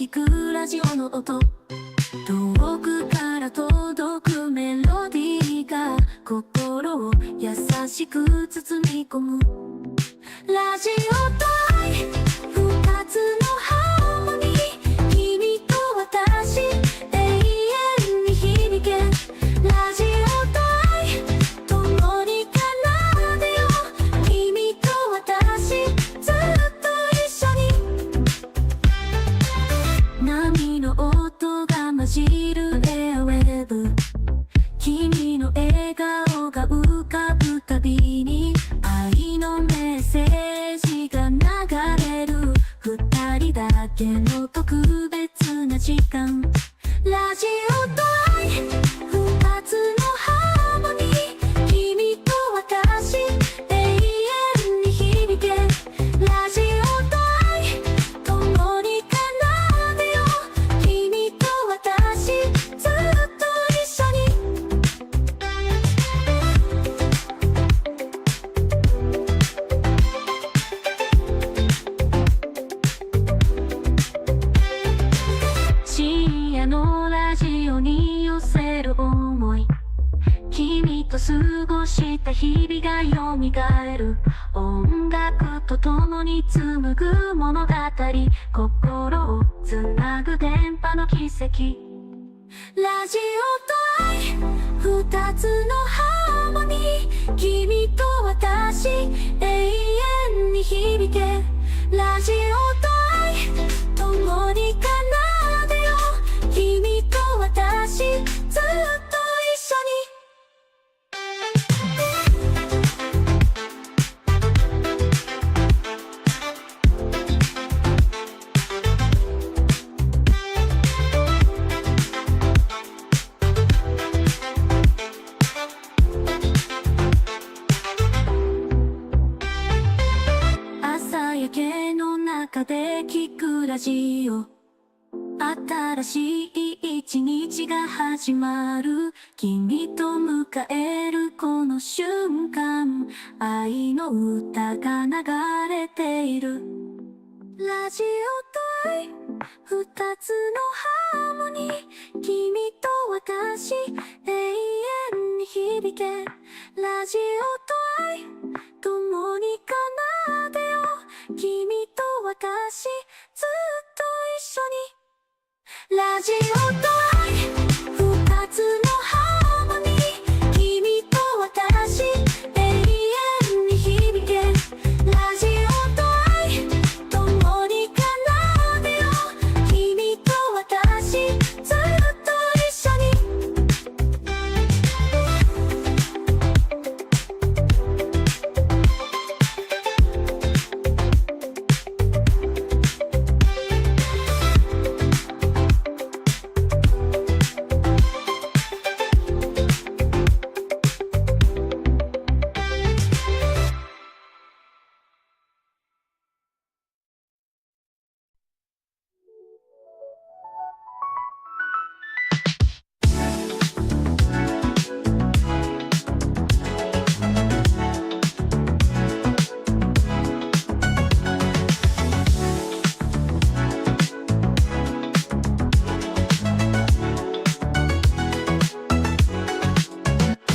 聞くラジオの音、遠くから届くメロディーが心を優しく包み込む。ラジオと愛、二つのハーモニー、君と私、永遠に響け。ラジオと愛、共に奏でよう、君と私、ずっと一緒に。波の音が混じるエアウェーブ、君の笑顔が浮かぶたびに愛のメッセージが流れる。二人だけの特別な時間。ラジオと愛、二つのハーモニー、君と私、永遠に響け。ラジオと愛、共に奏でよう、君と私、ずっと一緒に。深夜のラジオに寄せる想い、君と過ごした日々が蘇る。音楽と共に紡ぐ物語、心をつなぐ電波の奇跡。ラジオと愛、二つのハーモニー、君と私、永遠に響け。ラジオと愛、共に奏でよう、君と私、ずっと一緒に。朝焼けの中で聞くラジオ、新しい一日が始まる。君と迎えるこの瞬間、愛の歌が流れている。ラジオと愛、二つのハーモニー、君と私、永遠に響け。ラジオと愛、共に奏でよう、君と私、ずっと一緒に。ラジオと愛、二つのハーモニー、君と私、永遠に響け。ラジオと愛、共に奏でよう、君と私、ずっと一緒に。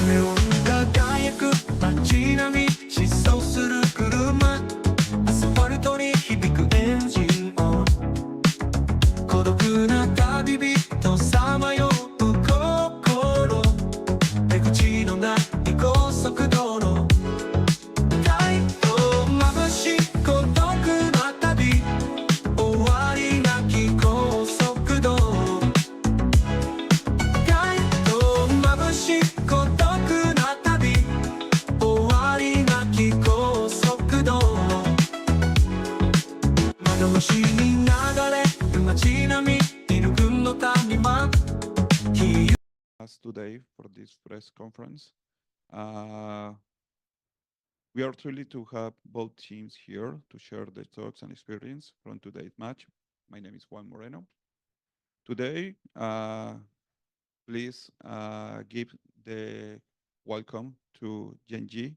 ネオン輝く街並み、疾走する車、アスファルトに響くエンジン音、孤独な旅人さまよう心、出口のない高速道路、太陽眩しい孤独な旅、終わりなき高速道路、太陽眩しい孤独な旅、終わりなき高速道路、窓越しに流れる街並み、イル君の谷間、Us today for this press conference. We are thrilled to have both teams here to share their thoughts and experience from today's match. My name is Juan Moreno. Today, please give the welcome to GenG.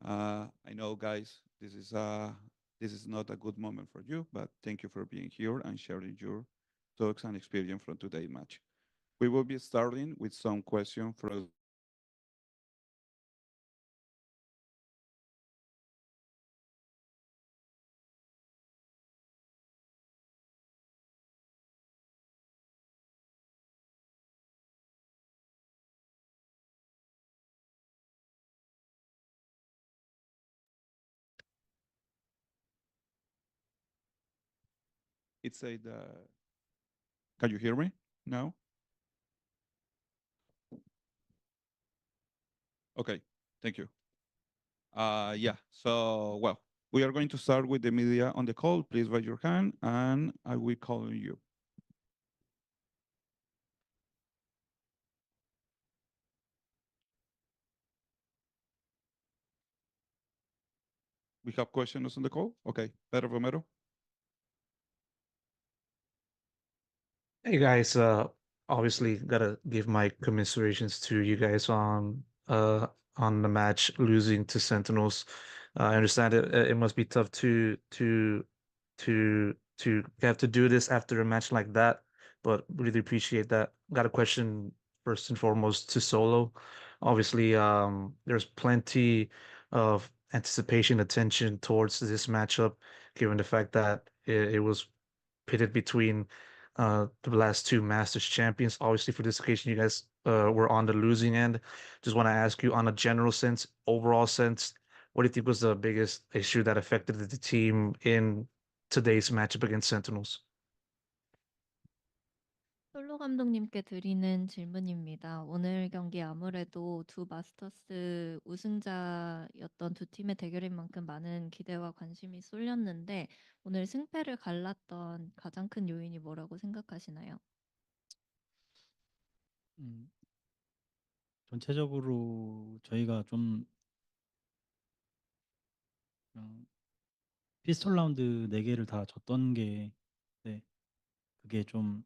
I know, guys, this is not a good moment for you, but thank you for being here and sharing your thoughts and experience from today's match. We will be starting with some questions from the audience. It said, can you hear me now? Okay, thank you. Yeah, so, well, we are going to start with the media on the call. Please raise your hand and I will call on you. We have questions on the call? Okay, Pedro Romero. Hey guys, obviously gotta give my commiserations to you guys on the match losing to Sentinels. I understand it must be tough to have to do this after a match like that, but really appreciate that. Got a question first and foremost to Solo. Obviously, there's plenty of anticipation, attention towards this matchup, given the fact that it was pitted between the last two Masters champions. Obviously, for this occasion, you guys were on the losing end. Just want to ask you, on a general sense, overall sense, what do you think was the biggest issue that affected the team in today's matchup against Sentinels? 솔로 감독님께 드리는 질문입니다. 오늘 경기 아무래도 두 마스터스 우승자였던 두 팀의 대결인 만큼 많은 기대와 관심이 쏠렸는데 오늘 승패를 갈랐던 가장 큰 요인이 뭐라고 생각하시나요? 음, 전체적으로 저희가 좀 피스톨 라운드 4개를 다 졌던 게 네, 그게 좀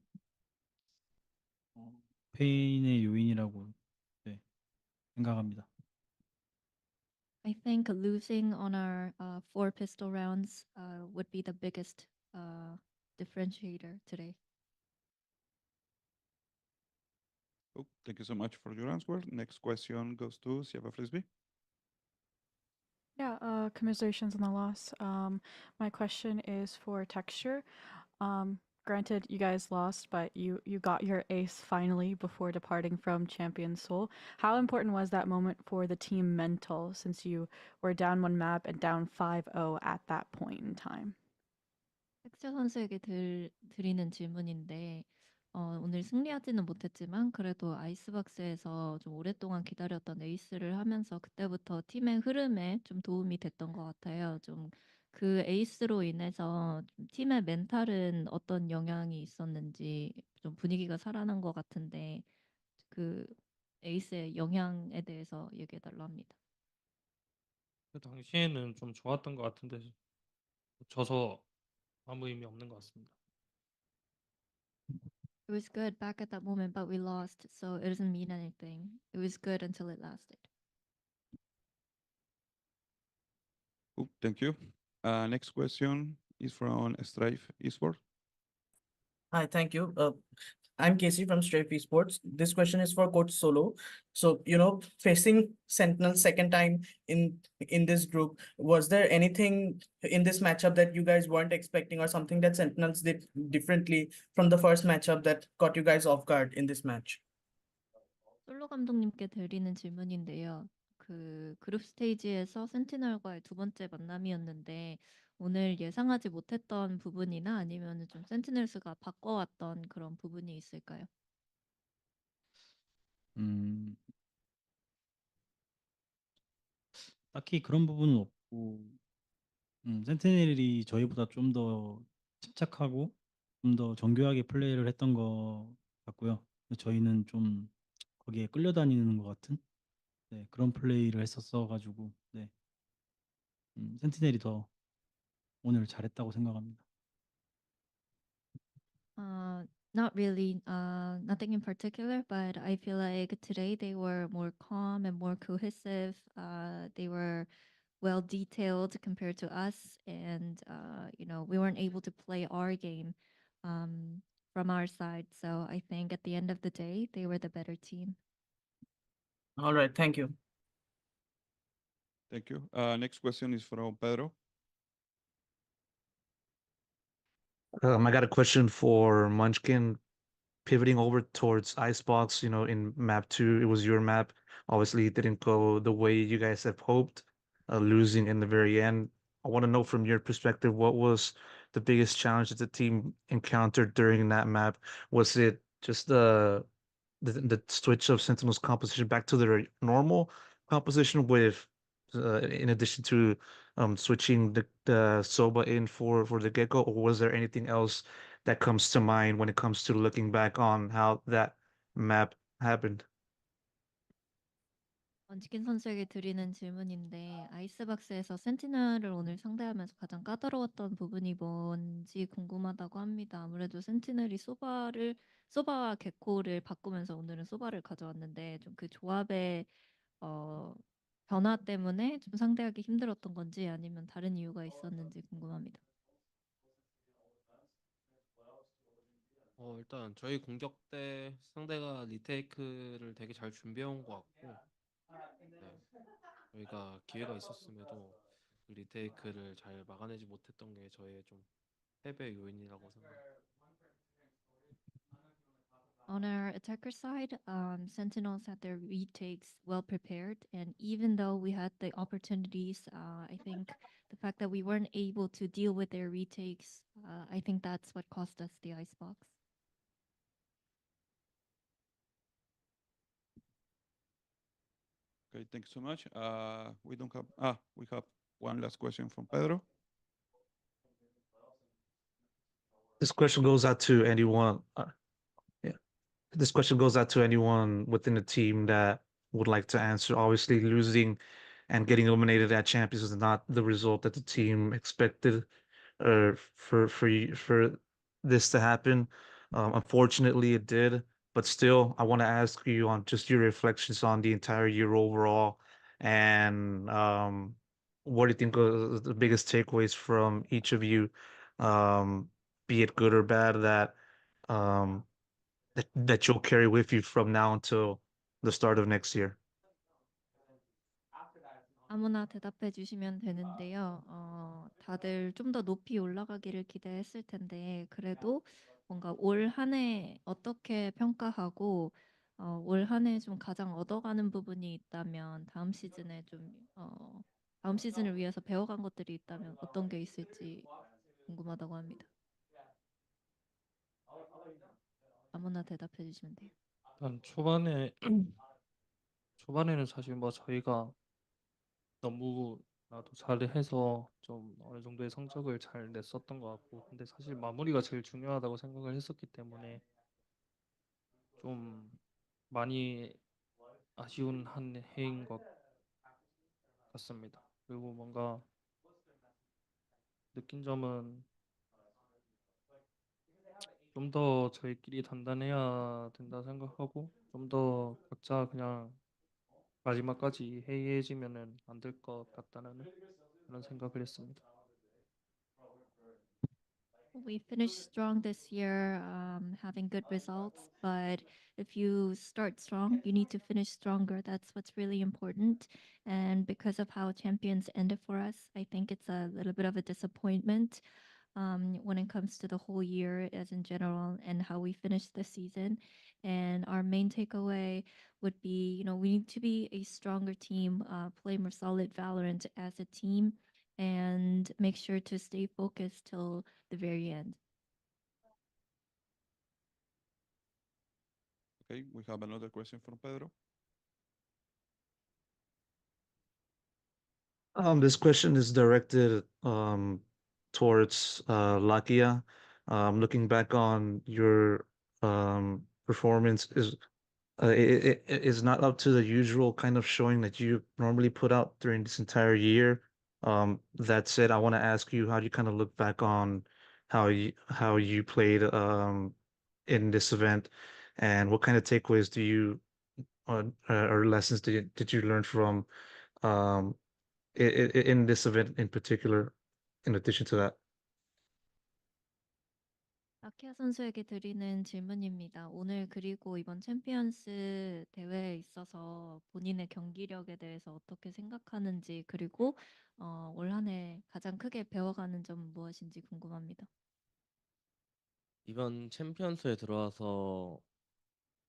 패인의 요인이라고 네, 생각합니다. I think losing on our four pistol rounds would be the biggest differentiator today. Oh, thank you so much for your answer. Next question goes to Sieva Frisbee. Yeah, commiserations on the loss. My question is for Texture. Granted, you guys lost, but you got your ace finally before departing from Champions Seoul. How important was that moment for the team mental, since you were down one map and down 5-0 at that point in time? 텍스처 선수에게 드리는 질문인데 오늘 승리하지는 못했지만 그래도 아이스박스에서 좀 오랫동안 기다렸던 에이스를 하면서 그때부터 팀의 흐름에 좀 도움이 됐던 것 같아요. 좀 그 에이스로 인해서 좀 팀의 멘탈은 어떤 영향이 있었는지 좀 분위기가 살아난 것 같은데 그 에이스의 영향에 대해서 얘기해달라 합니다. 그 당시에는 좀 좋았던 것 같은데 져서 아무 의미 없는 것 같습니다. It was good back at that moment, but we lost, so it doesn't mean anything. It was good until it lasted. Oh, thank you. Next question is from Strife Esports. Hi, thank you. I'm Casey from Strafe Esports. This question is for Coach Solo. So, facing Sentinel second time in this group, was there anything in this matchup that you guys weren't expecting, or something that Sentinels did differently from the first matchup that caught you guys off guard in this match? 솔로 감독님께 드리는 질문인데요. 그 그룹 스테이지에서 센티널과의 두 번째 만남이었는데 오늘 예상하지 못했던 부분이나 아니면 좀 센티널스가 바꿔왔던 그런 부분이 있을까요? 딱히 그런 부분은 없고 센티넬이 저희보다 좀 더 침착하고 좀 더 정교하게 플레이를 했던 것 같고요. 저희는 좀 거기에 끌려다니는 것 같은 네, 그런 플레이를 했었어가지고 네, 센티넬이 더 오늘 잘했다고 생각합니다. Not really, nothing in particular, but I feel like today they were more calm and more cohesive. They were well detailed compared to us, and we weren't able to play our game. from our side. So I think at the end of the day, they were the better team. All right, thank you. Thank you. Next question is from Pedro. I got a question for Munchkin. Pivoting over towards Icebox, in map 2, it was your map. Obviously, it didn't go the way you guys have hoped, losing in the very end. I want to know from your perspective, what was the biggest challenge that the team encountered during that map? Was it just the switch of Sentinel's composition back to their normal composition with, in addition to switching the Soba in for the Gecko, or was there anything else that comes to mind when it comes to looking back on how that map happened? 먼치킨 선수에게 드리는 질문인데 아이스박스에서 센티널을 오늘 상대하면서 가장 까다로웠던 부분이 뭔지 궁금하다고 합니다. 아무래도 센티널이 소바와 개코를 바꾸면서 오늘은 소바를 가져왔는데 좀 그 조합의 변화 때문에 좀 상대하기 힘들었던 건지 아니면 다른 이유가 있었는지 궁금합니다. 일단 저희 공격 때 상대가 리테이크를 되게 잘 준비해온 것 같고, 네, 저희가 기회가 있었음에도 그 리테이크를 잘 막아내지 못했던 게 저희의 좀 패배 요인이라고 생각합니다. On our attacker side, Sentinels had their retakes well prepared, and even though we had the opportunities, I think the fact that we weren't able to deal with their retakes, I think that's what cost us the icebox. Okay, thank you so much. We have one last question from Pedro. This question goes out to anyone. This question goes out to anyone within the team that would like to answer. Obviously, losing and getting eliminated at Champions is not the result that the team expected, for this to happen. Unfortunately, it did. But still, I want to ask you on just your reflections on the entire year overall, and what do you think are the biggest takeaways from each of you, be it good or bad, um, that you'll carry with you from now until the start of next year? 아무나 대답해 주시면 되는데요. 다들 좀 더 높이 올라가기를 기대했을 텐데 그래도 뭔가 올 한 해 어떻게 평가하고 올 한 해 좀 가장 얻어가는 부분이 있다면 다음 시즌을 위해서 배워간 것들이 있다면 어떤 게 있을지 궁금하다고 합니다. 아무나 대답해 주시면 돼요. 일단 초반에는 사실 뭐 저희가 너무나도 잘해서 좀 어느 정도의 성적을 잘 냈었던 것 같고, 근데 사실 마무리가 제일 중요하다고 생각을 했었기 때문에 좀 많이 아쉬운 한 해인 것 같습니다. 그리고 뭔가 느낀 점은 좀 더 저희끼리 단단해야 된다 생각하고, 좀 더 각자 그냥 마지막까지 해이해지면은 안 될 것 같다는 그런 생각을 했습니다. We finished strong this year, having good results. But if you start strong, you need to finish stronger. That's what's really important. And because of how champions ended for us, I think it's a little bit of a disappointment when it comes to the whole year as in general and how we finished the season. And our main takeaway would be, we need to be a stronger team, play more solid Valorant as a team, and make sure to stay focused till the very end. Okay, we have another question from Pedro. This question is directed towards Lakia. Looking back on your performance, is not up to the usual kind of showing that you normally put out during this entire year. That said, I want to ask you, how do you kind of look back on how you played in this event, and what kind of takeaways do you or lessons did you learn from in this event in particular, in addition to that? 아키아 선수에게 드리는 질문입니다. 오늘 그리고 이번 챔피언스 대회에 있어서 본인의 경기력에 대해서 어떻게 생각하는지, 그리고 올 한 해 가장 크게 배워가는 점 무엇인지 궁금합니다. 이번 챔피언스에 들어와서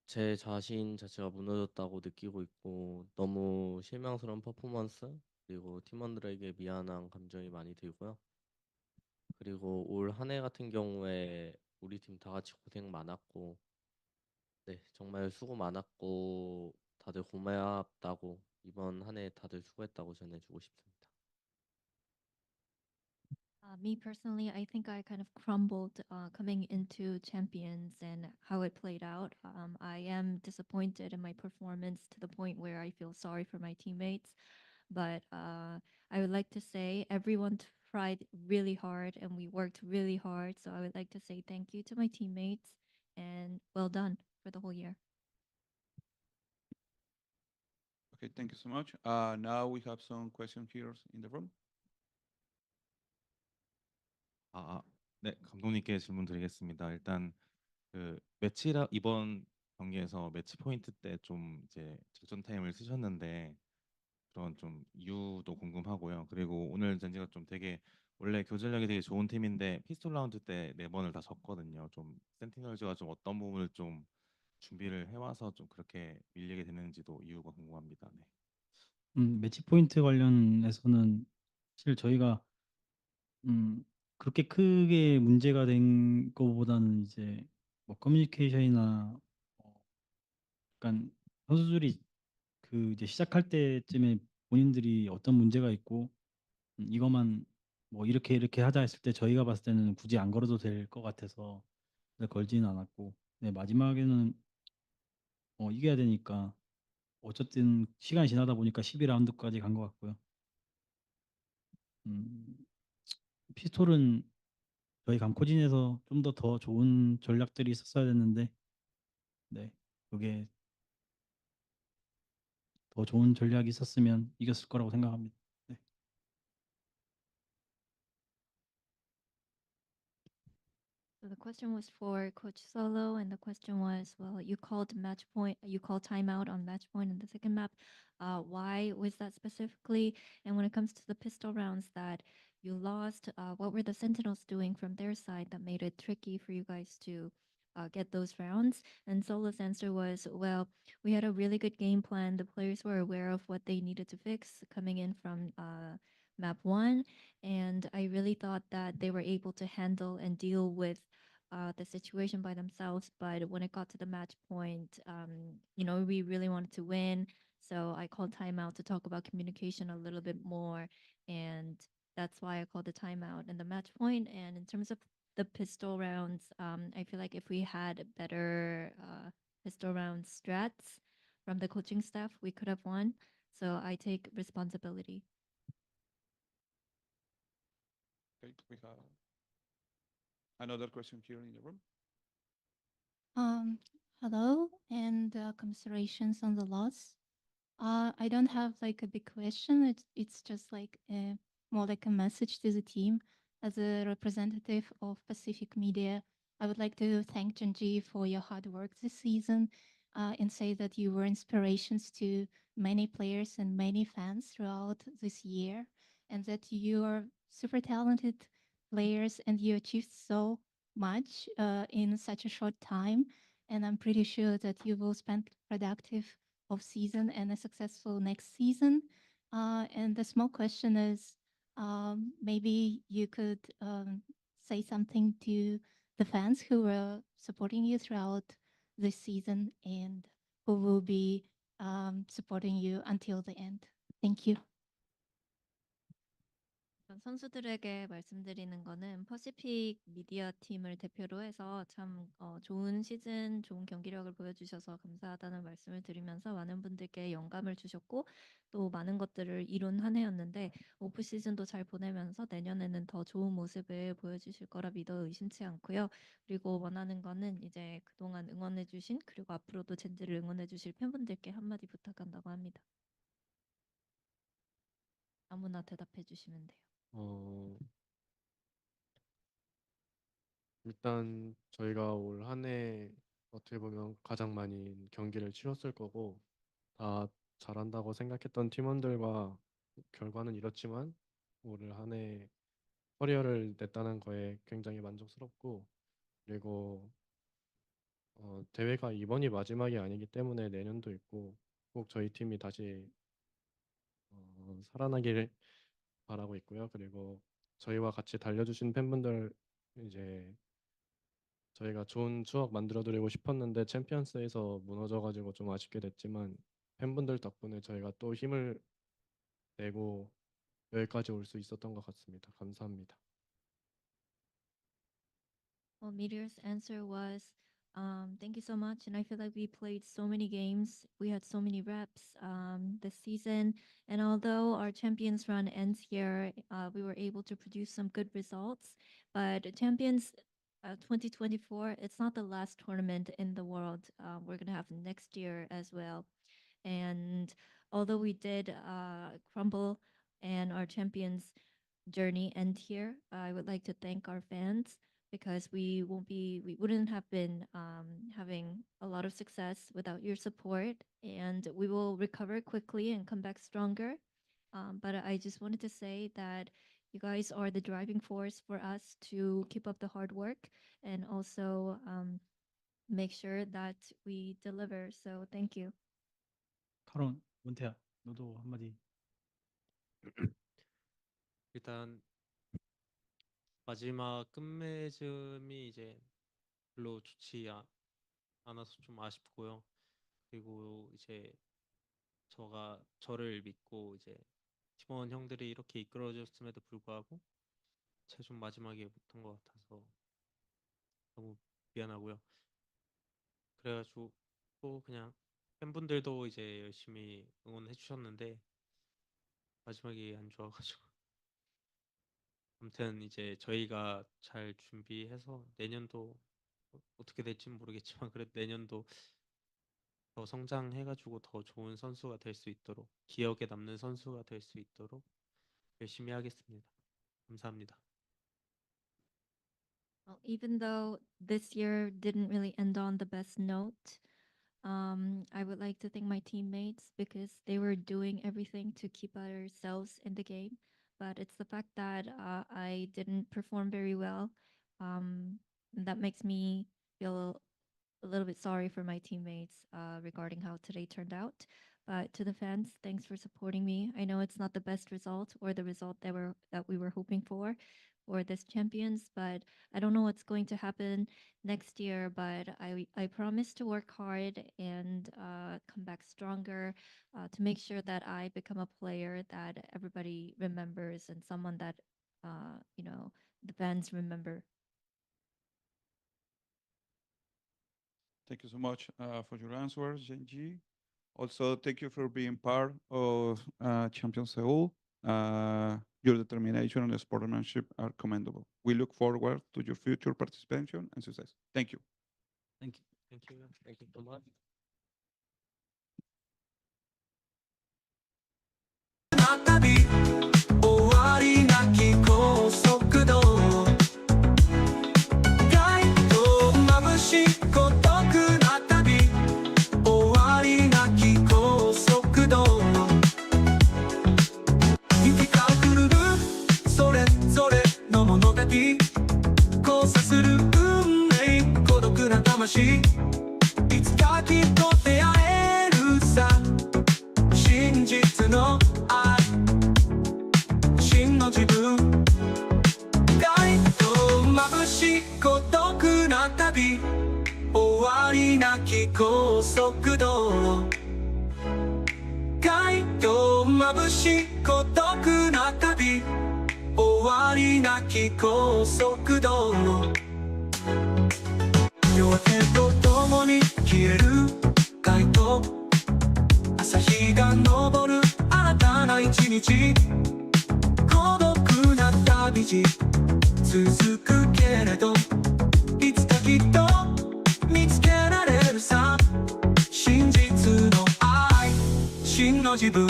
제 자신 자체가 무너졌다고 느끼고 있고 너무 실망스러운 퍼포먼스 그리고 팀원들에게 미안한 감정이 많이 들고요. 그리고 올 한 해 같은 경우에 우리 팀 다 같이 고생 많았고 네, 정말 수고 많았고 다들 고맙다고 이번 한 해 다들 수고했다고 전해주고 싶습니다. Me personally, I think I kind of crumbled coming into Champions and how it played out. I am disappointed in my performance to the point where I feel sorry for my teammates. But I would like to say everyone tried really hard and we worked really hard. So I would like to say thank you to my teammates and well done for the whole year. Okay, thank you so much. Now we have some questions here in the room. 네, 감독님께 질문 드리겠습니다. 일단 이번 경기에서 매치 포인트 때 좀 이제 작전 타임을 쓰셨는데 그런 좀 이유도 궁금하고요. 그리고 오늘 젠지가 좀 되게 원래 교전력이 되게 좋은 팀인데 피스톨 라운드 때 4번을 다 졌거든요. 좀 센티널즈가 좀 어떤 부분을 좀 준비를 해와서 좀 그렇게 밀리게 되는지도 이유가 궁금합니다. 네. 매치 포인트 관련해서는 사실 저희가 그렇게 크게 문제가 된 거보다는 이제 뭐 커뮤니케이션이나 약간 선수들이 그 이제 시작할 때쯤에 본인들이 어떤 문제가 있고 이것만 뭐 이렇게 하자 했을 때 저희가 봤을 때는 굳이 안 걸어도 될 것 같아서 걸지는 않았고 네, 마지막에는 이겨야 되니까 어쨌든 시간이 지나다 보니까 12라운드까지 간 것 같고요. 음, 피스톨은 저희 감코진에서 좀 더 좋은 전략들이 있었어야 됐는데 네, 그게 더 좋은 전략이 있었으면 이겼을 거라고 생각합니다. 네. So the question was for Coach Solo, and the question was, well, you called match point, you called timeout on match point in the second map. Why was that specifically? And when it comes to the pistol rounds that you lost, what were the Sentinels doing from their side that made it tricky for you guys to get those rounds? And Solo's answer was, well, we had a really good game plan. The players were aware of what they needed to fix coming in from map one, and I really thought that they were able to handle and deal with the situation by themselves. But when it got to the match point, we really wanted to win. So I called timeout to talk about communication a little bit more. And that's why I called the timeout and the match point. And in terms of the pistol rounds, I feel like if we had better pistol round strats from the coaching staff, we could have won. So I take responsibility. Okay, we have another question here in the room. Hello, and commiserations on the loss. I don't have like a big question. It's just like more like a message to the team. As a representative of Pacific Media, I would like to thank GenG for your hard work this season, and say that you were inspirations to many players and many fans throughout this year, and that you are super talented players and you achieved so much in such a short time. And I'm pretty sure that you will spend productive off season and a successful next season. And the small question is, maybe you could say something to the fans who were supporting you throughout this season and who will be supporting you until the end. Thank you. 선수들에게 말씀드리는 거는 퍼시픽 미디어 팀을 대표로 해서 참 좋은 시즌, 좋은 경기력을 보여주셔서 감사하다는 말씀을 드리면서 많은 분들께 영감을 주셨고 또 많은 것들을 이룬 한 해였는데 오프 시즌도 잘 보내면서 내년에는 더 좋은 모습을 보여주실 거라 믿어 의심치 않고요. 그리고 원하는 거는 이제 그동안 응원해주신 그리고 앞으로도 젠지를 응원해주실 팬분들께 한마디 부탁한다고 합니다. 아무나 대답해 주시면 돼요. 일단 저희가 올 한 해 어떻게 보면 가장 많이 경기를 치렀을 거고 다 잘한다고 생각했던 팀원들과 결과는 이렇지만 올 한 해 커리어를 냈다는 거에 굉장히 만족스럽고 그리고 대회가 이번이 마지막이 아니기 때문에 내년도 있고 꼭 저희 팀이 다시 살아나기를 바라고 있고요. 그리고 저희와 같이 달려주신 팬분들 이제 저희가 좋은 추억 만들어드리고 싶었는데 챔피언스에서 무너져가지고 좀 아쉽게 됐지만 팬분들 덕분에 저희가 또 힘을 내고 여기까지 올 수 있었던 것 같습니다. 감사합니다. Well, Meteor's answer was, thank you so much. And I feel like we played so many games. We had so many reps this season. And although our champions run ends here, we were able to produce some good results. But Champions 2024, it's not the last tournament in the world. We're going to have next year as well. And although we did crumble and our champions journey end here, I would like to thank our fans because we wouldn't have been having a lot of success without your support, and we will recover quickly and come back stronger. But I just wanted to say that you guys are the driving force for us to keep up the hard work and also make sure that we deliver. So thank you. 카론, 문태야, 너도 한마디. 일단 마지막 끝맺음이 이제 별로 좋지 않아서 좀 아쉽고요. 그리고 이제 저를 믿고 이제 팀원 형들이 이렇게 이끌어줬음에도 불구하고 최종 마지막에 못한 것 같아서 너무 미안하고요. 그래가지고 또 그냥 팬분들도 이제 열심히 응원해 주셨는데 마지막이 안 좋아가지고 아무튼 이제 저희가 잘 준비해서 내년도 어떻게 될지는 모르겠지만 그래도 내년도 더 성장해가지고 더 좋은 선수가 될 수 있도록 기억에 남는 선수가 될 수 있도록 열심히 하겠습니다. 감사합니다. Well, even though this year didn't really end on the best note, I would like to thank my teammates because they were doing everything to keep ourselves in the game. But it's the fact that I didn't perform very well. That makes me feel a little bit sorry for my teammates regarding how today turned out. But to the fans, thanks for supporting me. I know it's not the best result or the result that we were hoping for this champions, but I don't know what's going to happen next year. But I promise to work hard and come back stronger to make sure that I become a player that everybody remembers and someone that the fans remember. Thank you so much for your answers, GenG. Also, thank you for being part of Champions Seoul. Your determination and sportsmanship are commendable. We look forward to your future participation and success. Thank you. Thank you. Thank you. Thank you so much. 旅終わりなき高速道路街灯眩しい孤独な旅終わりなき高速道路行き来るそれぞれの物語交差する運命孤独な魂いつかきっと出会えるさ真実の愛真の自分街灯眩しい孤独な旅終わりなき高速道路街灯眩しい孤独な旅終わりなき高速道路夜明けとともに消える街灯朝日が昇る新たな一日孤独な旅路続くけれどいつかきっと見つけられるさ真実の愛真の自分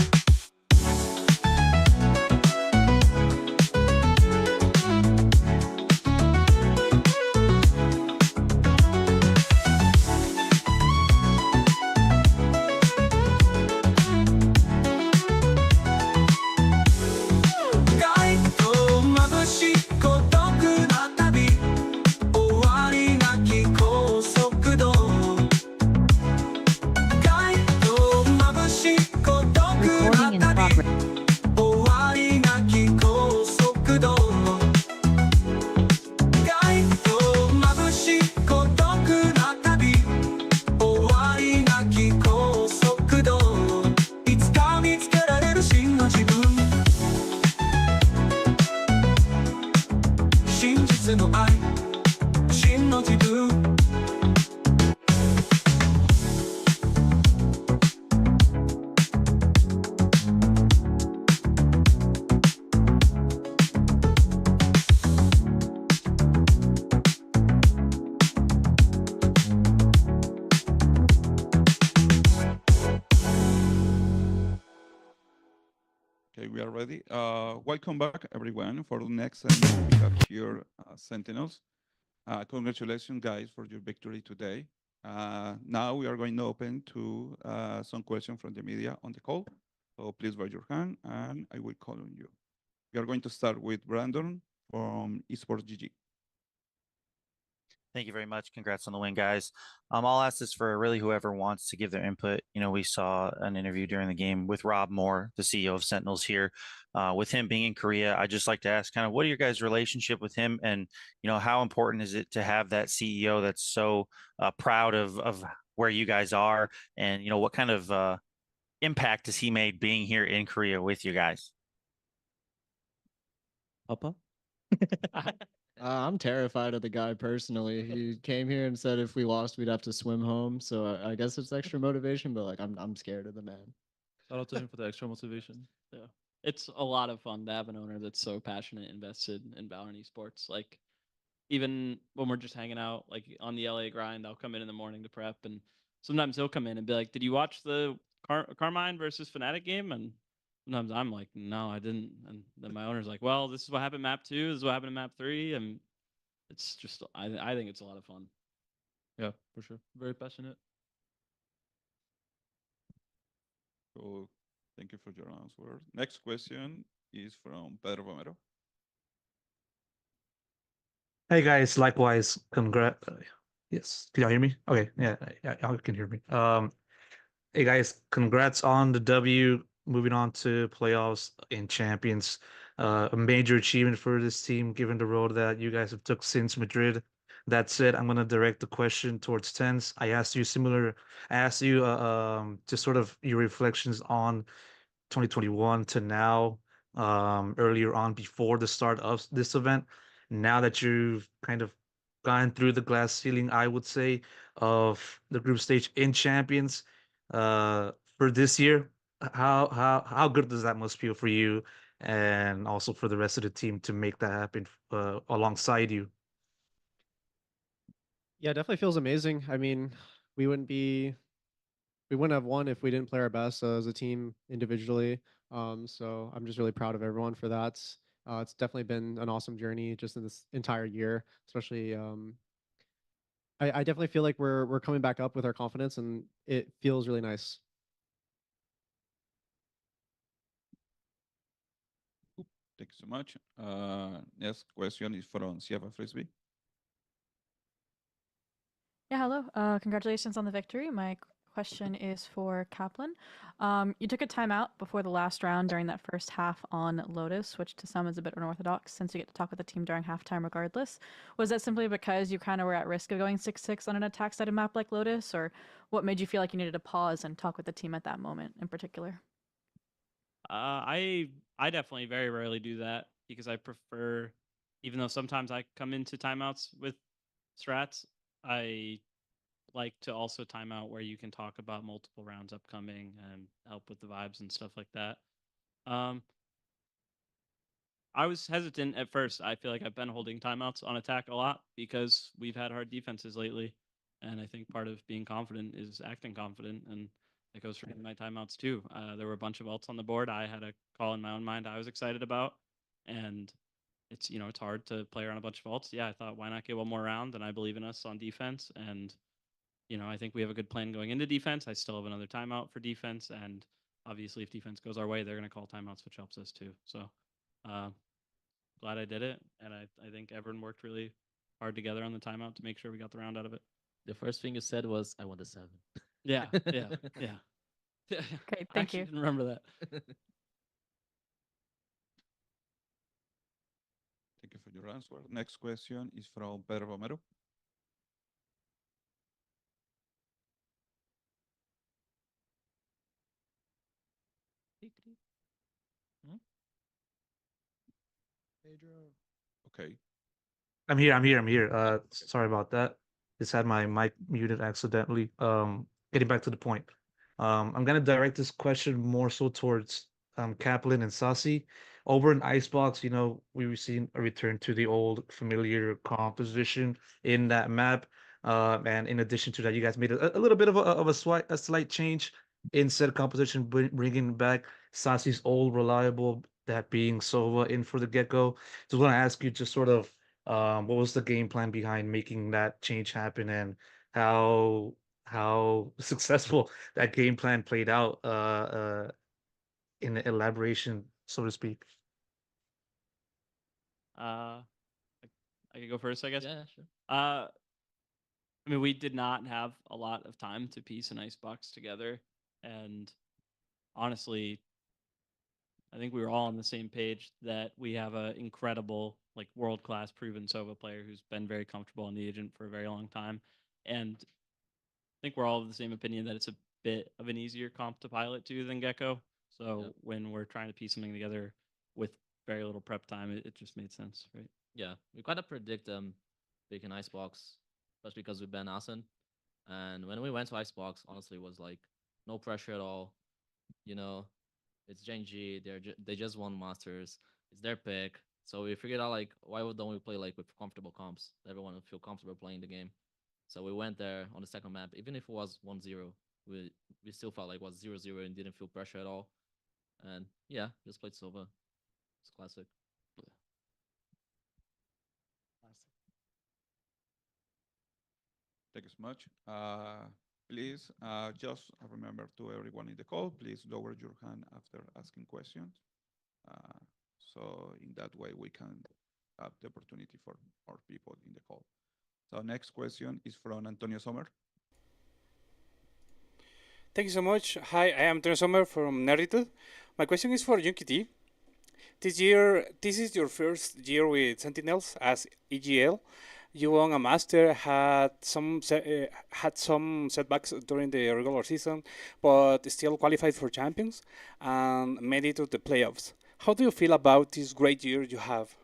せの愛真の自分 Okay, we are ready. Welcome back, everyone, for the next segment. We have here Sentinels. Congratulations, guys, for your victory today. Now we are going to open to some questions from the media on the call. So please raise your hand, and I will call on you. We are going to start with Brandon from Esports GG. Thank you very much. Congrats on the win, guys. I'll ask this for really whoever wants to give their input. You know, we saw an interview during the game with Rob Moore, the CEO of Sentinels here. With him being in Korea, I'd just like to ask kind of what are your guys' relationship with him, and you know, how important is it to have that CEO that's so proud of where you guys are, and you know, what kind of impact has he made being here in Korea with you guys? Papa? I'm terrified of the guy personally. He came here and said if we lost, we'd have to swim home. So I guess it's extra motivation, but like I'm scared of the man. Shout out to him for the extra motivation. Yeah, it's a lot of fun to have an owner that's so passionate, invested in Valorant esports. Like even when we're just hanging out, like on the LA grind, I'll come in the morning to prep, and sometimes he'll come in and be like, "Did you watch the Carmine versus Fnatic game?" And sometimes I'm like, "No, I didn't." And then my owner's like, "Well, this is what happened in map 2. This is what happened in map 3." And it's just, I think it's a lot of fun. Yeah, for sure. Very passionate. So thank you for your answer. Next question is from Pedro Romero. Hey guys, likewise, congrats. Yes, can y'all hear me? Okay, yeah, y'all can hear me. Hey guys, congrats on the W. Moving on to playoffs in Champions. A major achievement for this team, given the road that you guys have took since Madrid. That said, I'm gonna direct the question towards Tens. I asked you just sort of your reflections on 2021 to now, earlier on before the start of this event. Now that you've kind of gone through the glass ceiling, I would say, of the group stage in Champions, for this year, how good does that must feel for you, and also for the rest of the team to make that happen alongside you? Yeah, it definitely feels amazing. I mean, we wouldn't have won if we didn't play our best as a team individually. So I'm just really proud of everyone for that. It's definitely been an awesome journey just in this entire year, especially I definitely feel like we're coming back up with our confidence, and it feels really nice. Thank you so much. Next question is from Sierra Frisbee. Yeah, hello. Congratulations on the victory. My question is for Kaplan. You took a timeout before the last round during that first half on Lotus, which to some is a bit unorthodox since you get to talk with the team during halftime regardless. Was that simply because you kind of were at risk of going 6-6 on an attack-sided map like Lotus, or what made you feel like you needed to pause and talk with the team at that moment in particular? I definitely very rarely do that because I prefer, even though sometimes I come into timeouts with strats, I like to also time out where you can talk about multiple rounds upcoming and help with the vibes and stuff like that. I was hesitant at first. I feel like I've been holding timeouts on attack a lot because we've had hard defenses lately. And I think part of being confident is acting confident. And it goes for my timeouts too. There were a bunch of ults on the board. I had a call in my own mind I was excited about. And it's, you know, it's hard to play around a bunch of ults. Yeah, I thought, why not get one more round? And I believe in us on defense. And, you know, I think we have a good plan going into defense. I still have another timeout for defense. And obviously, if defense goes our way, they're going to call timeouts, which helps us too. So, glad I did it. And I think everyone worked really hard together on the timeout to make sure we got the round out of it. The first thing you said was, "I want a 7." Yeah, yeah, yeah. Great, I thank actually you. didn't remember that. Thank you for your answer. Next question is from Pedro Romero. Hmm? Pedro. Okay. I'm here. Sorry about that. Just had my mic muted accidentally. Getting back to the point. I'm gonna direct this question more so towards Kaplan and Sasi. Over in Icebox, you know, we've seen a return to the old familiar composition in that map. And in addition to that, you guys made a little bit of a slight change in said composition, bringing back Sasi's old reliable, that being Sova in for the get-go. Just want to ask you just sort of what was the game plan behind making that change happen, and how successful that game plan played out in the elaboration, so to speak. I could go first, I guess. Yeah, sure. I mean, we did not have a lot of time to piece an icebox together, and honestly, I think we were all on the same page that we have an incredible, like, world-class proven Sova player who's been very comfortable on the agent for a very long time, and I think we're all of the same opinion that it's a bit of an easier comp to pilot to than Gecko. So Yep. when we're trying to piece something together with very little prep time, it just made sense, right? Yeah, we kind of predict picking Icebox, especially because we've been Asen. And when we went to Icebox, honestly, it was like no pressure at all. You know, it's GenG. They just won Masters. It's their pick. So we figured out like don't we play like with comfortable comps? Everyone would feel comfortable playing the game. So we went there on the second map, even if it was 1-0, we still felt like it was 0-0 and didn't feel pressure at all. And yeah, just played Sova. It's classic. Thank you so much. Please, just remember to everyone in the call, please lower your hand after asking questions. So in that way, we can have the opportunity for more people in the call. So next question is from Antonio Sommer. Thank you so much. Hi, I am Antonio Sommer from Nerditude. My question is for Junki. This is your first year with Sentinels as EGL. You won a master, had some setbacks during the regular season, but still qualified for champions and made it to the playoffs. How do you feel about this great year you have?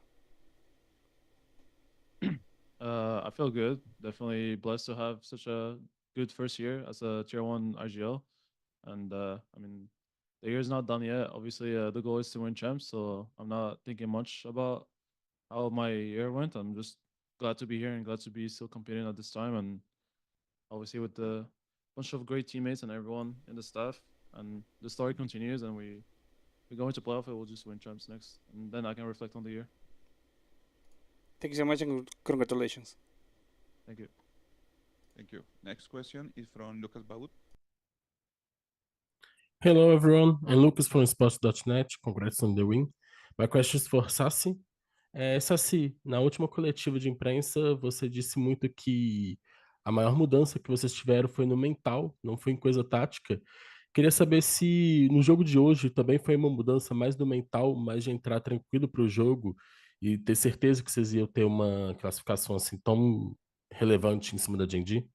I feel good. Definitely blessed to have such a good first year as a tier 1 IGL. And I mean, the year's not done yet. Obviously, the goal is to win champs, so I'm not thinking much about how my year went. I'm just glad to be here and glad to be still competing at this time. And obviously with the bunch of great teammates and everyone in the staff, and the story continues, and we go into playoff, we'll just win champs next, and then I can reflect on the year. Thank you so much and congratulations. Thank you. Thank you. Next question is from Lucas Baut. Hello, everyone. I'm Lucas from Sports.net. Congrats on the win. My question is for Sasi. Sasi, na última coletiva de imprensa, você disse muito que a maior mudança que vocês tiveram foi no mental, não foi em coisa tática. Queria saber se no jogo de hoje também foi uma mudança mais do mental, mais de entrar tranquilo para o jogo e ter certeza que vocês iam ter uma classificação assim tão relevante em cima da GenG?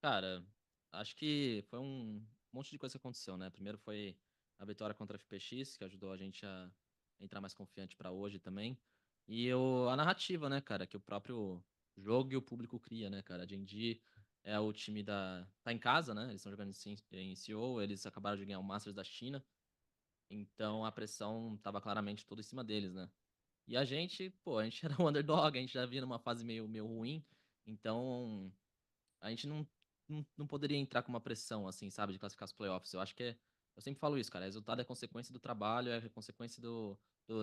Cara, acho que foi um monte de coisa que aconteceu, né? Primeiro foi a vitória contra a FPX, que ajudou a gente a entrar mais confiante para hoje também. E a narrativa, né, cara, que o próprio jogo e o público cria, né, cara? A GenG é o time tá em casa, né? Eles estão jogando em Seoul, eles acabaram de ganhar o Masters da China. Então a pressão tava claramente toda em cima deles, né? E a gente era o underdog, a gente já vinha numa fase meio ruim. Então a gente não poderia entrar com uma pressão, assim, sabe, de classificar os playoffs. Eu acho que eu sempre falo isso, cara. O resultado é consequência do trabalho, é consequência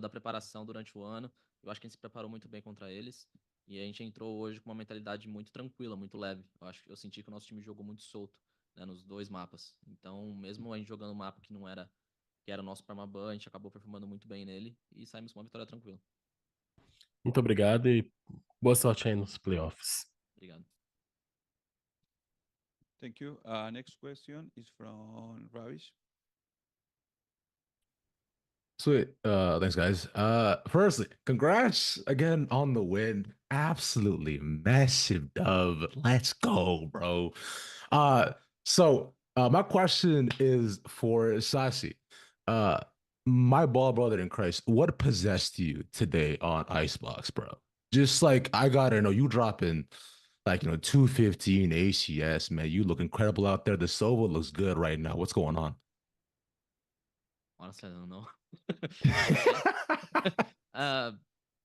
da preparação durante o ano. Eu acho que a gente se preparou muito bem contra eles. E a gente entrou hoje com uma mentalidade muito tranquila, muito leve. Eu senti que o nosso time jogou muito solto, né, nos dois mapas. Então, mesmo a gente jogando um mapa que era o nosso Permaban, a gente acabou performando muito bem nele e saímos com uma vitória tranquila. Muito obrigado e boa sorte aí nos playoffs. Obrigado. Thank you. Next question is from Ravish. Sweet. Thanks, guys. Firstly, congrats again on the win. Absolutely massive dub. Let's go, bro. So my question is for Sasi. My ball brother in Christ, what possessed you today on Icebox, bro? Just like I gotta know, you dropping like 215 ACS, man. You look incredible out there. The Sova looks good right now. What's going on? Honestly, I don't know. I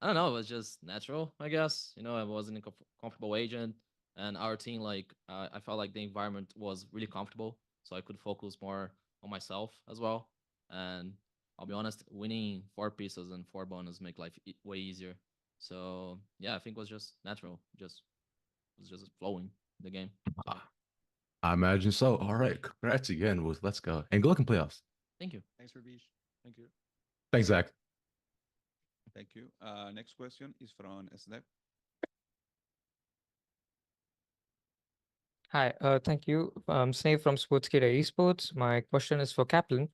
don't know. It was just natural, I guess. I was in a comfortable agent, and our team, like, I felt like the environment was really comfortable, so I could focus more on myself as well. And I'll be honest, winning 4 pieces and 4 bonus make life way easier. So yeah, I think it was just natural. It was just flowing the game. So, I imagine so. All right. Congrats again. Let's go. And good luck in playoffs. thank you. Thanks, Ravish. Thank you. Thanks, Zach. Thank you. Next question is from Esta. Hi, thank you. Sneh from Sportskeeda Esports. My question is for Kaplan.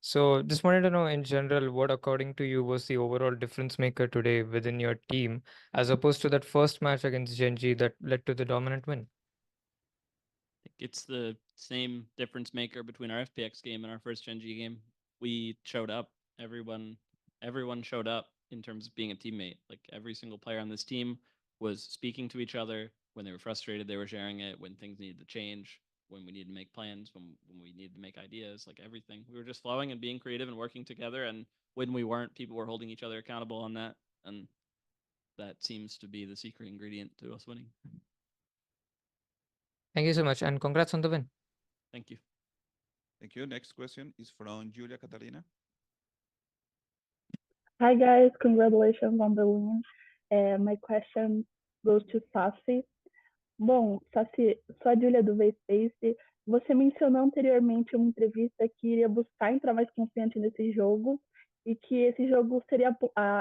So just wanted to know in general, what according to you was the overall difference maker today within your team, as opposed to that first match against GenG that led to the dominant win? It's the same difference maker between our FPX game and our first GenG game. We showed up. Everyone showed up in terms of being a teammate. Like every single player on this team was speaking to each other. When they were frustrated, they were sharing it. When things needed to change, when we needed to make plans, when we needed to make ideas, like everything. We were just flowing and being creative and working together. And when we weren't, people were holding each other accountable on that. And that seems to be the secret ingredient to us winning. Thank you so much, and congrats on the win. Thank you. Thank you. Next question is from Julia Catarina. Hi guys, congratulations on the win. My question goes to Sassi. Bom, Sassi, sou a Julia do V-Space. Você mencionou anteriormente em uma entrevista que iria buscar entrar mais confiante nesse jogo e que esse jogo seria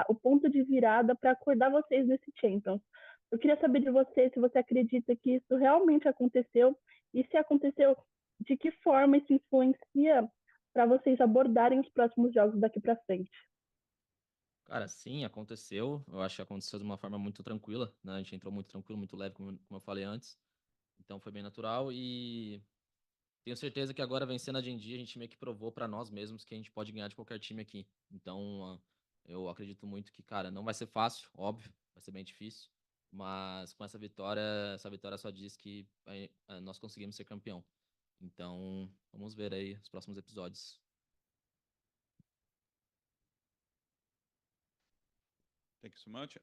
o ponto de virada para acordar vocês nesse Champions. Eu queria saber de você se você acredita que isso realmente aconteceu e se aconteceu, de que forma isso influencia para vocês abordarem os próximos jogos daqui para frente. Cara, sim, aconteceu. Eu acho que aconteceu de uma forma muito tranquila, né? A gente entrou muito tranquilo, muito leve, como eu falei antes. Então foi bem natural e tenho certeza que agora vencendo a GenG, a gente meio que provou para nós mesmos que a gente pode ganhar de qualquer time aqui. Então, eu acredito muito que, cara, não vai ser fácil, óbvio, vai ser bem difícil, mas com essa vitória só diz que nós conseguimos ser campeão. Então, vamos ver aí os próximos episódios. Thank you so much.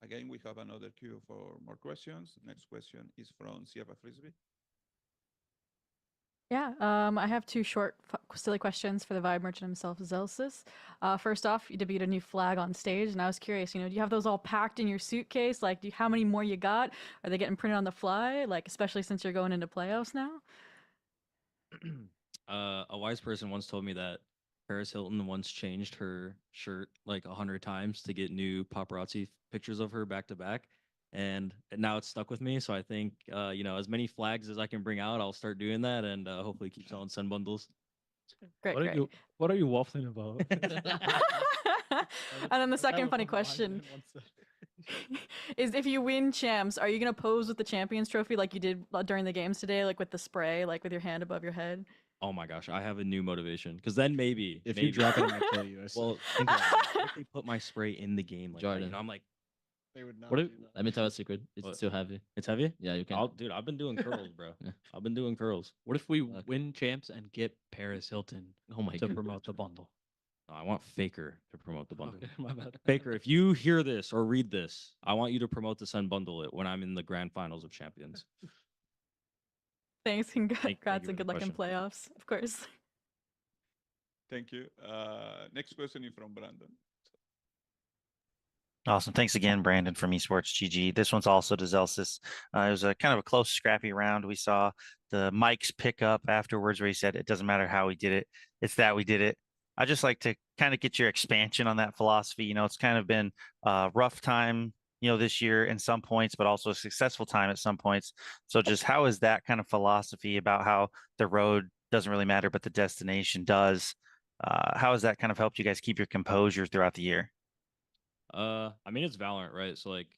Again, we have another queue for more questions. Next question is from Sierra Frisbee. Yeah, I have two short, silly questions for the Vibe Merchant himself, Zelsis. First off, you debuted a new flag on stage, and I was curious, do you have those all packed in your suitcase? Like, how many more you got? Are they getting printed on the fly? Like, especially since you're going into playoffs now? A wise person once told me that Paris Hilton once changed her shirt like 100 times to get new paparazzi pictures of her back to back. And now it's stuck with me. So I think, as many flags as I can bring out, I'll start doing that and hopefully keep selling send bundles. Great, What are you waffling about? And then the second funny question is, if you win champs, are you going to pose with the Champions Trophy like you did during the games today, like with the spray, like with your hand above your head? Oh my gosh, I have a new motivation. Because then maybe You drop it, I'm gonna kill you. Well, think about it. What if they put my spray in the game? Like, Jordan. I'm like, They would not what if, Let me tell you a secret. It's too heavy. it's heavy? Yeah, you can. Dude, I've been doing curls, bro. Yeah. I've been doing curls. What if we win champs and get Paris Hilton Oh my to god. promote the bundle? No, I want Faker to promote the bundle. Okay, my bad. Faker, if you hear this or read this, I want you to promote the Sun Bundle it when I'm in the grand finals of champions. Thanks, thank congrats, you and for good the luck in question. playoffs, of course. Thank you. Next question is from Brandon. Awesome. Thanks again, Brandon from Esports GG. This one's also to Zelsis. It was a kind of a close, scrappy round. We saw the Mike's pick up afterwards where he said, it doesn't matter how we did it. It's that we did it. I'd just like to kind of get your expansion on that philosophy. It's kind of been a rough time, this year in some points, but also a successful time at some points. So just how is that kind of philosophy about how the road doesn't really matter, but the destination does? How has that kind of helped you guys keep your composure throughout the year? I mean, it's Valorant, right? So like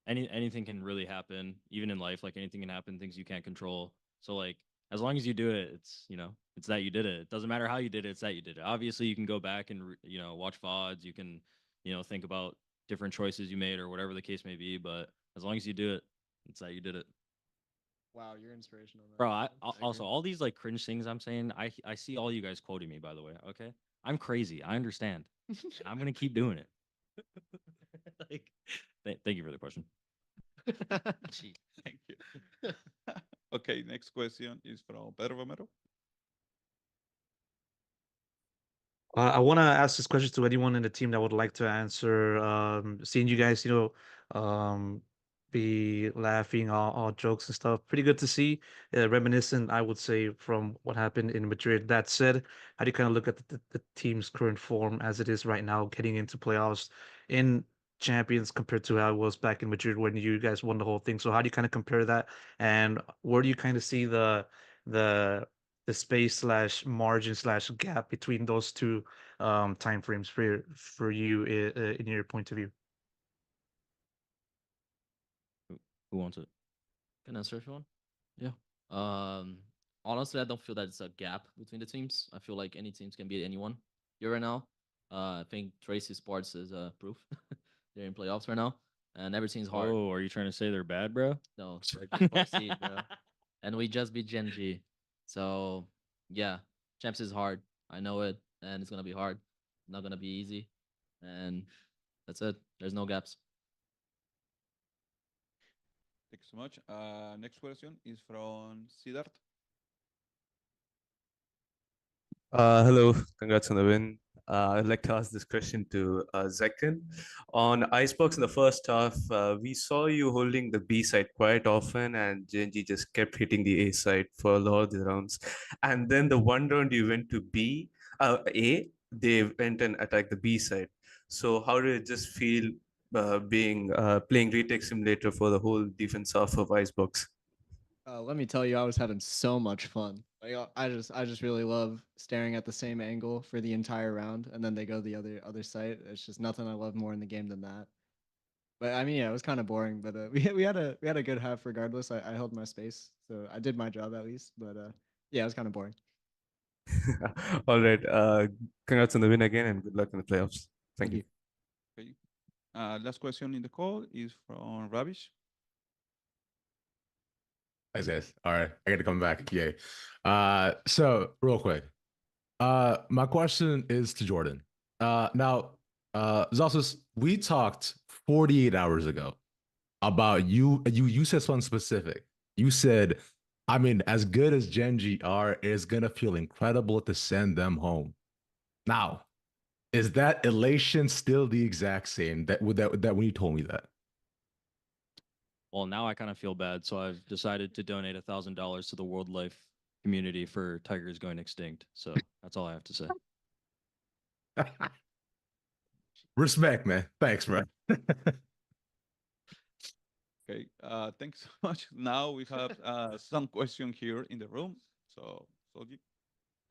anything can really happen, even in life, like anything can happen, things you can't control. So like as long as you do it, it's it's that you did it. It doesn't matter how you did it, it's that you did it. Obviously you can go back and watch VODs, you can think about different choices you made or whatever the case may be. But as long as you do it, it's that you did it. Wow, you're inspirational. Bro, also all these like cringe things I'm saying, I see all you guys quoting me, by the way. Okay, I'm crazy. I understand. And I'm gonna keep doing it. Like, thank you for the question. Thank you. Okay, next question is from Pedro Romero. I want to ask this question to anyone in the team that would like to answer. Seeing you guys, be laughing, all jokes and stuff. Pretty good to see. Reminiscent, I would say, from what happened in Madrid. That said, how do you kind of look at the team's current form as it is right now, getting into playoffs in Champions compared to how it was back in Madrid when you guys won the whole thing? So how do you kind of compare that? And where do you kind of see the space slash margin slash gap between those two time frames for you in your point of view? Who wants it? Can I answer if you want? Yeah. Honestly, I don't feel that it's a gap between the teams. I feel like any teams can beat anyone here right now. I think Tracy Sports is proof. They're in playoffs right now, and every team's hard. Oh, are you trying to say they're bad, bro? No, they're fourth seed, bro. And we just beat GenG. So yeah, Champs is hard. I know it, and it's gonna be hard. Not gonna be easy, and that's it. There's no gaps. Thank you so much. Next question is from Siddharth. Hello, congrats on the win. I'd like to ask this question to Zekken. On Icebox in the first half, we saw you holding the B side quite often, and GenG just kept hitting the A side for a lot of the rounds. And then the one round you went to A, they went and attacked the B side. So how did it just feel being playing retake simulator for the whole defense half of Icebox? Let me tell you, I was having so much fun. Like I just really love staring at the same angle for the entire round, and then they go the other side. It's just nothing I love more in the game than that. But I mean, yeah, it was kind of boring. But we had a good half regardless. I held my space, so I did my job at least. But yeah, it was kind of boring. All right. Congrats on the win again, and good luck in the playoffs. Thank you. Okay. Last question in the call is from Ravish. Thanks, guys. All right, I got to come back. Yay. So real quick, my question is to Jordan. Now, Zosus, we talked 48 hours ago about you. You said something specific. You said, I mean, as good as GenG are, it's gonna feel incredible to send them home. Now, is that elation still the exact same that when you told me that? Well, now I kind of feel bad, so I've decided to donate $1,000 to the wildlife community for tigers going extinct. So that's all I have to say. Respect, man. Thanks, bro. Okay, thanks so much. Now we have some question here in the room. So, Solgi.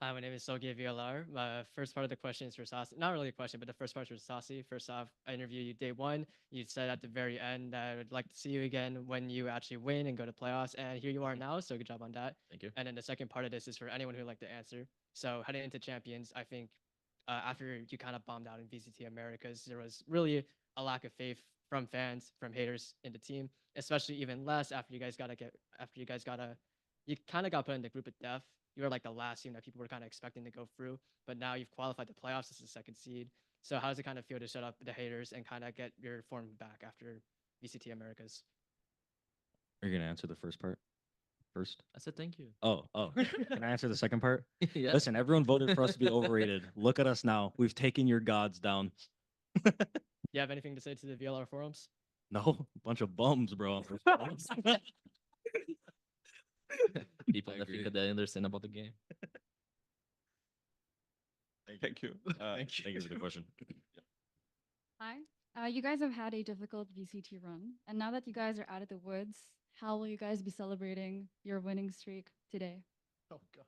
Hi, my name is Sogi VLR. First part of the question is for Sasi. Not really a question, but the first part is for Sasi. First off, I interviewed you day one. You said at the very end that I would like to see you again when you actually win and go to playoffs. And here you are now. So good job on that. Thank you. And then the second part of this is for anyone who would like to answer. So heading into Champions, I think after you kind of bombed out in VCT Americas, there was really a lack of faith from fans, from haters in the team, especially even less after you guys you kind of got put in the group of death. You were like the last team that people were kind of expecting to go through, but now you've qualified the playoffs as the second seed. So how does it kind of feel to shut up the haters and kind of get your form back after VCT Americas? Are you gonna answer the first part first? I said thank you. Oh. Can I answer the second part? Yeah. Listen, everyone voted for us to be overrated. Look at us now. We've taken your gods down. You have anything to say to the VLR forums? No, bunch of bums, bro. People that think that they understand about the game. Thank you. Thank you for the question. Hi. You guys have had a difficult VCT run, and now that you guys are out of the woods, how will you guys be celebrating your winning streak today? Oh God.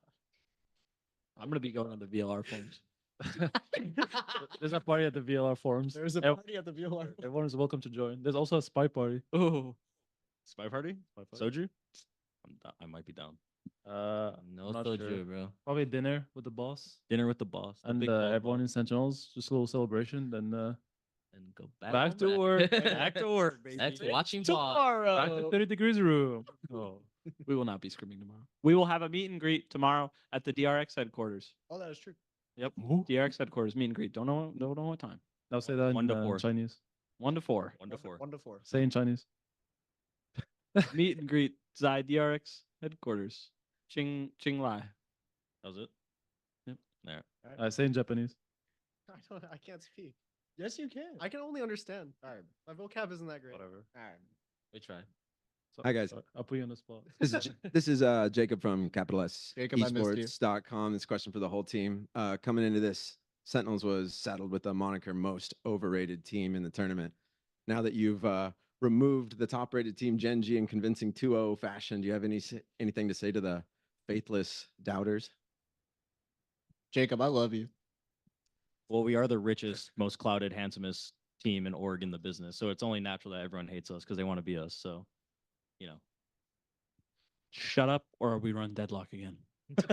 I'm gonna be going on the VLR forums. There's a party at the VLR forums. There's a party at the VLR. Everyone is welcome to join. There's also a spy party. Oh, spy party? Soju? I might be down. No not soju, sure. bro. Probably dinner with the boss. Dinner with the boss. The And big bald everyone one. in Sentinels, just a little celebration. Then and go back, Back home to work. Back to work, Back to baby. watching tomorrow. Back to 30 degrees room. Oh, we will not be screaming tomorrow. We will have a meet and greet tomorrow at the DRX headquarters. Oh, that is true. Yep. DRX headquarters meet and greet. Don't know what time. I'll say that 1 in to 4. Chinese. 1 to 4. 1 to 4. 1 to 4. Say in Chinese. Meet and greet. Zai DRX headquarters. Ching Lai. That was it. Yep. There. I say in Japanese. I can't speak. Yes, you can. I can only understand. All right. My vocab isn't that great. Whatever. All right. We try. Hi, guys. I'll put you on the spot. This is Jacob from Capital S Jacob, I missed you. Esports.com. This question for the whole team. Coming into this, Sentinels was saddled with the moniker most overrated team in the tournament. Now that you've removed the top-rated team GenG in convincing 2-0 fashion, do you have anything to say to the faithless doubters? Jacob, I love you. Well, we are the richest, most clouded, handsomest team in org in the business. So it's only natural that everyone hates us because they want to be us. So, you know. Shut up or we run deadlock again.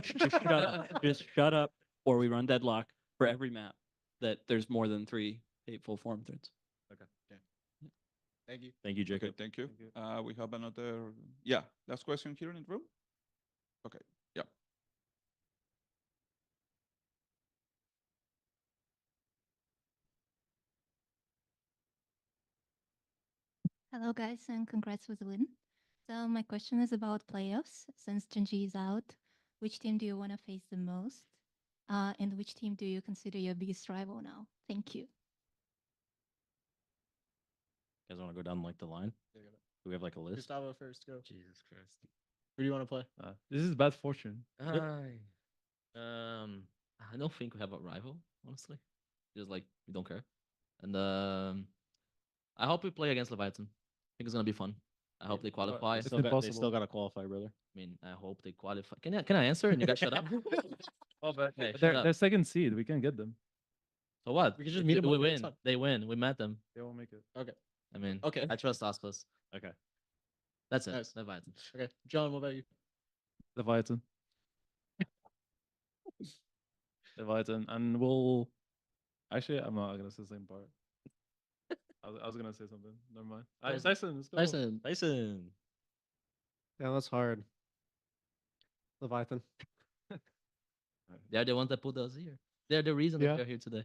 Just shut up. Just shut up or we run deadlock for every map that there's more than 3 hateful form threads. Okay. Thank you. Thank you, Jacob. Okay, thank you. We have another, yeah, last question here in the room. Okay, yeah. Hello, guys, and congrats with the win. So my question is about playoffs. Since GenG is out, which team do you want to face the most? And which team do you consider your biggest rival now? Thank you. You guys want to go down like the line? Do we have like a list? Gustavo first, go. Jesus Christ. Who do you want to play? This is bad fortune. I don't think we have a rival, honestly. Just like we don't care. And I hope we play against Leviathan. I think it's gonna be fun. I hope they qualify. They still got to qualify, brother. I mean, I hope they qualify. Can I answer and you guys shut up? Oh, but Hey, shut they're up. second seed. We can get them. So what? We can just meet them We on the win. next one. They win. We met them. They won't make it. Okay. I mean, Okay. I trust Oscars. Okay. That's it. Nice. Leviathan. Okay. John, what about you? Leviathan. Leviathan. And we'll. Actually, I'm not going to say the same part. I was going to say something. Never mind. Okay. Tyson, let's go. Tyson. Yeah, that's hard. Leviathan. They're the ones that put us here. They're the reason that we're here today.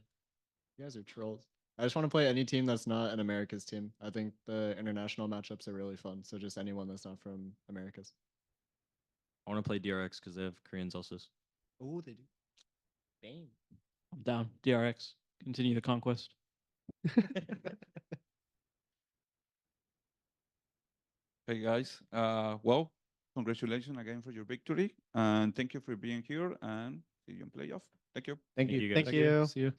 You guys are trolls. I just want to play any team that's not an Americas team. I think the international matchups are really fun. So just anyone that's not from Americas. I want to play DRX because they have Korean Zelsis. Oh, they do. Bang. I'm down. DRX. Continue the conquest. Hey guys, well, congratulations again for your victory, and thank you for being here, and see you in playoff. Thank you. Thank Thank you. you, guys. Thank you. See you.